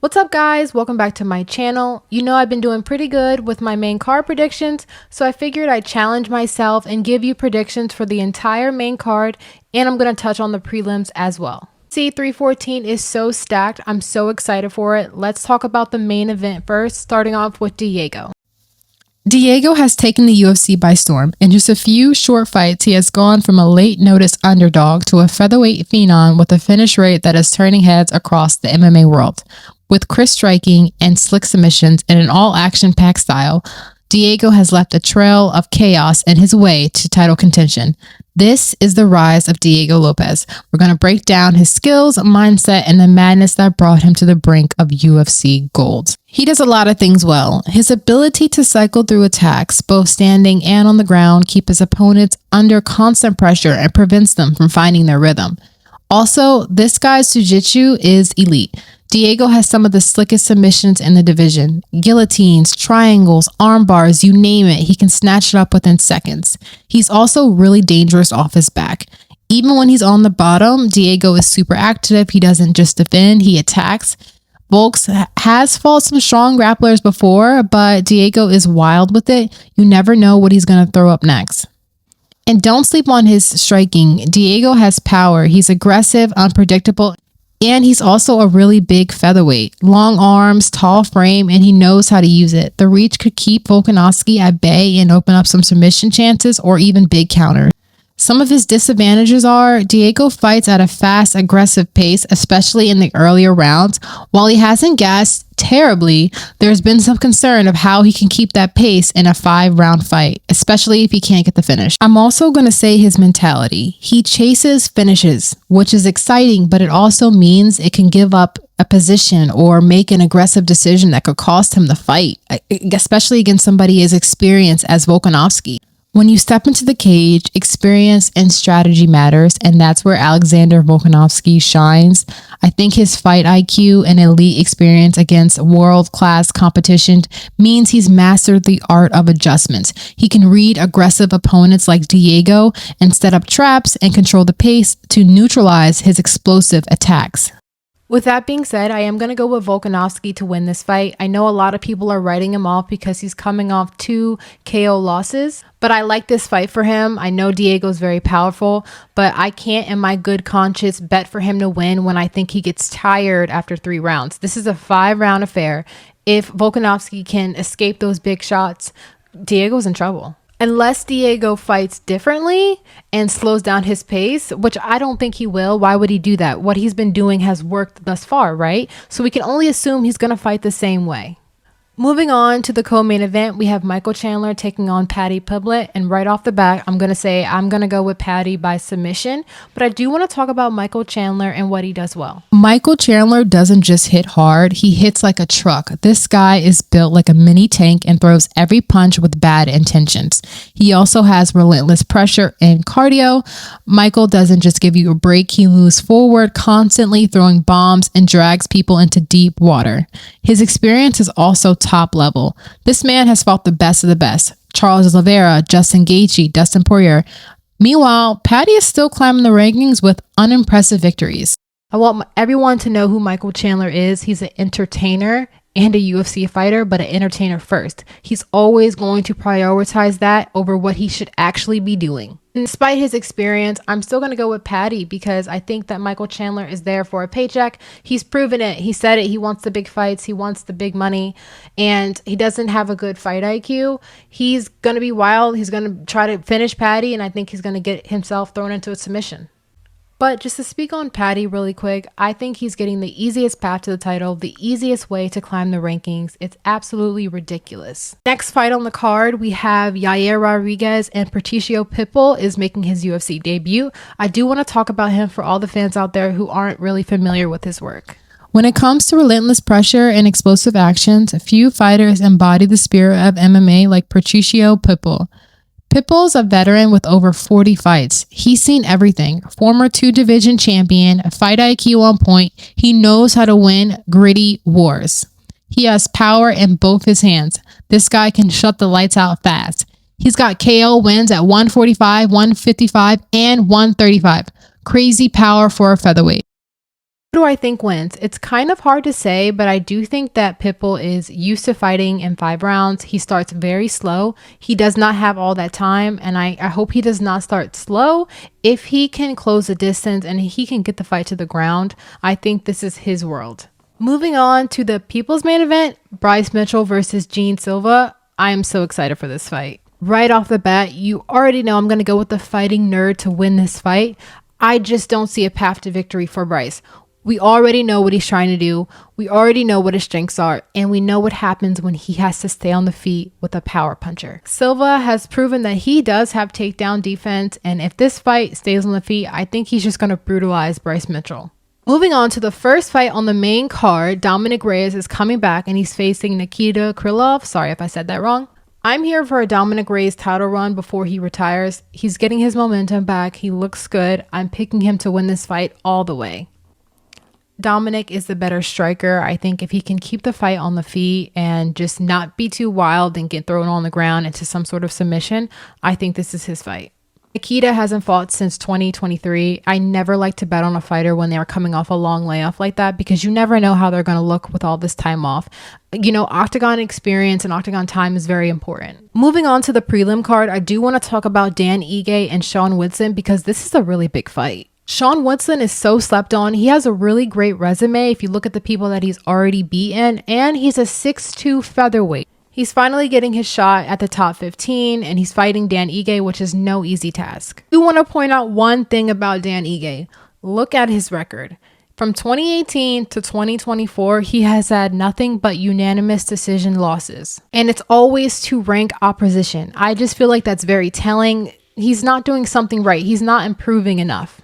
What's up guys, welcome back to my channel. You know I've been doing pretty good with my main card predictions, so I figured I'd challenge myself and give you predictions for the entire main card, and I'm going to touch on the prelims as well. C314 is so stacked, I'm so excited for it. Let's talk about the main event first, starting off with Diego. Diego has taken the UFC by storm. In just a few short fights, he has gone from a late notice underdog to a featherweight phenom with a finish rate that is turning heads across the MMA world. With crisp striking and slick submissions in an all-action packed style, Diego has left a trail of chaos in his way to title contention. This is the rise of Diego Lopes. We're going to break down his skills, mindset, and the madness that brought him to the brink of UFC gold. He does a lot of things well. His ability to cycle through attacks, both standing and on the ground, keep his opponents under constant pressure and prevents them from finding their rhythm. Also, this guy's jiu-jitsu is elite. Diego has some of the slickest submissions in the division. Guillotines, triangles, arm bars, you name it, he can snatch it up within seconds. He's also really dangerous off his back. Even when he's on the bottom, Diego is super active. He doesn't just defend, he attacks. Volks has fought some strong grapplers before, but Diego is wild with it. You never know what he's going to throw up next. And don't sleep on his striking. Diego has power. He's aggressive, unpredictable, and he's also a really big featherweight. Long arms, tall frame, and he knows how to use it. The reach could keep Volkanovski at bay and open up some submission chances or even big counters. Some of his disadvantages are Diego fights at a fast, aggressive pace, especially in the earlier rounds. While he hasn't gassed terribly, there's been some concern of how he can keep that pace in a 5-round fight, especially if he can't get the finish. I'm also going to say his mentality. He chases finishes, which is exciting, but it also means it can give up a position or make an aggressive decision that could cost him the fight, especially against somebody as experienced as Volkanovski. When you step into the cage, experience and strategy matters, and that's where Alexander Volkanovski shines. I think his fight IQ and elite experience against world-class competition means he's mastered the art of adjustments. He can read aggressive opponents like Diego and set up traps and control the pace to neutralize his explosive attacks. With that being said, I am going to go with Volkanovski to win this fight. I know a lot of people are writing him off because he's coming off 2 KO losses, but I like this fight for him. I know Diego's very powerful, but I can't in my good conscience bet for him to win when I think he gets tired after 3 rounds. This is a 5-round affair. If Volkanovski can escape those big shots, Diego's in trouble. Unless Diego fights differently and slows down his pace, which I don't think he will. Why would he do that? What he's been doing has worked thus far, right? So we can only assume he's going to fight the same way. Moving on to the co-main event, we have Michael Chandler taking on Paddy Pimblett, and right off the bat, I'm going to go with Paddy by submission, but I do want to talk about Michael Chandler and what he does well. Michael Chandler doesn't just hit hard, he hits like a truck. This guy is built like a mini tank and throws every punch with bad intentions. He also has relentless pressure and cardio. Michael doesn't just give you a break, he moves forward, constantly throwing bombs and drags people into deep water. His experience is also top level. This man has fought the best of the best. Charles Oliveira, Justin Gaethje, Dustin Poirier. Meanwhile, Paddy is still climbing the rankings with unimpressive victories. I want everyone to know who Michael Chandler is. He's an entertainer and a UFC fighter, but an entertainer first. He's always going to prioritize that over what he should actually be doing. And despite his experience, I'm still going to go with Paddy because I think that Michael Chandler is there for a paycheck. He's proven it. He said it. He wants the big fights. He wants the big money, and he doesn't have a good fight IQ. He's going to be wild. He's going to try to finish Paddy, and I think he's going to get himself thrown into a submission. But just to speak on Paddy really quick, I think he's getting the easiest path to the title, the easiest way to climb the rankings. It's absolutely ridiculous. Next fight on the card, we have Yair Rodriguez, and Patricio Pitbull is making his UFC debut. I do want to talk about him for all the fans out there who aren't really familiar with his work. When it comes to relentless pressure and explosive actions, few fighters embody the spirit of MMA like Patricio Pitbull. Pitbull's a veteran with over 40 fights. He's seen everything. Former 2-division champion, fight IQ on point. He knows how to win gritty wars. He has power in both his hands. This guy can shut the lights out fast. He's got KO wins at 145, 155, and 135. Crazy power for a featherweight. Who do I think wins? It's kind of hard to say, but I do think that Pitbull is used to fighting in 5 rounds. He starts very slow. He does not have all that time, and I hope he does not start slow. If he can close the distance and he can get the fight to the ground, I think this is his world. Moving on to the people's main event, Bryce Mitchell versus Gene Silva. I am so excited for this fight. Right off the bat, you already know I'm going to go with the fighting nerd to win this fight. I just don't see a path to victory for Bryce. We already know what he's trying to do. We already know what his strengths are, and we know what happens when he has to stay on the feet with a power puncher. Silva has proven that he does have takedown defense, and if this fight stays on the feet, I think he's just going to brutalize Bryce Mitchell. Moving on to the first fight on the main card, Dominic Reyes is coming back and he's facing Nikita Krylov. Sorry if I said that wrong. I'm here for a Dominic Reyes title run before he retires. He's getting his momentum back. He looks good. I'm picking him to win this fight all the way. Dominic is the better striker. I think if he can keep the fight on the feet and just not be too wild and get thrown on the ground into some sort of submission, I think this is his fight. Nikita hasn't fought since 2023. I never like to bet on a fighter when they are coming off a long layoff like that because you never know how they're going to look with all this time off. You know, octagon experience and octagon time is very important. Moving on to the prelim card, I do want to talk about Dan Ige and Sean Woodson because this is a really big fight. Sean Woodson is so slept on. He has a really great resume if you look at the people that he's already beaten, and he's a 6'2" featherweight. He's finally getting his shot at the top 15, and he's fighting Dan Ige, which is no easy task. I do want to point out one thing about Dan Ige. Look at his record. From 2018 to 2024, he has had nothing but unanimous decision losses, and it's always to rank opposition. I just feel like that's very telling. He's not doing something right. He's not improving enough.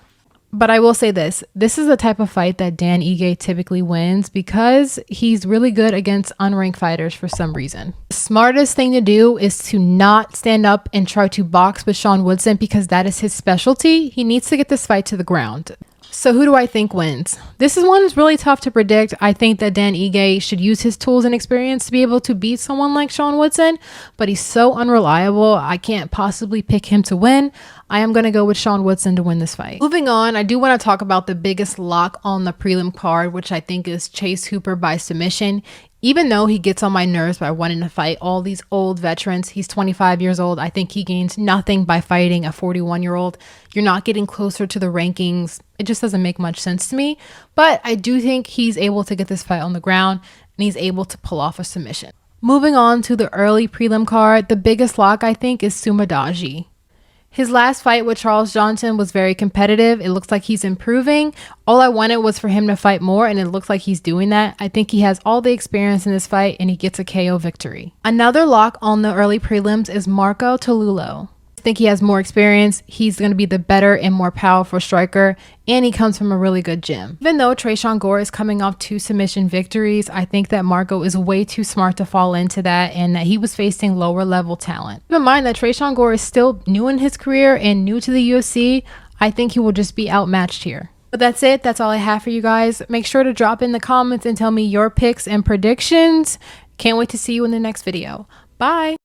But I will say this is the type of fight that Dan Ige typically wins because he's really good against unranked fighters for some reason. The smartest thing to do is to not stand up and try to box with Sean Woodson because that is his specialty. He needs to get this fight to the ground. So who do I think wins? This is one that's really tough to predict. I think that Dan Ige should use his tools and experience to be able to beat someone like Sean Woodson, but he's so unreliable. I can't possibly pick him to win. I am going to go with Sean Woodson to win this fight. Moving on, I do want to talk about the biggest lock on the prelim card, which I think is Chase Hooper by submission. Even though he gets on my nerves by wanting to fight all these old veterans, he's 25 years old. I think he gains nothing by fighting a 41-year-old. You're not getting closer to the rankings. It just doesn't make much sense to me. But I do think he's able to get this fight on the ground and he's able to pull off a submission. Moving on to the early prelim card, the biggest lock I think is Sumadaji. His last fight with Charles Johnson was very competitive. It looks like he's improving. All I wanted was for him to fight more, and it looks like he's doing that. I think he has all the experience in this fight, and he gets a KO victory. Another lock on the early prelims is Marco Tolulo. I think he has more experience. He's going to be the better and more powerful striker, and he comes from a really good gym. Even though Tresean Gore is coming off 2 submission victories, I think that Marco is way too smart to fall into that and that he was facing lower level talent. Keep in mind that Tresean Gore is still new in his career and new to the UFC. I think he will just be outmatched here. But that's it. That's all I have for you guys. Make sure to drop in the comments and tell me your picks and predictions. Can't wait to see you in the next video. Bye.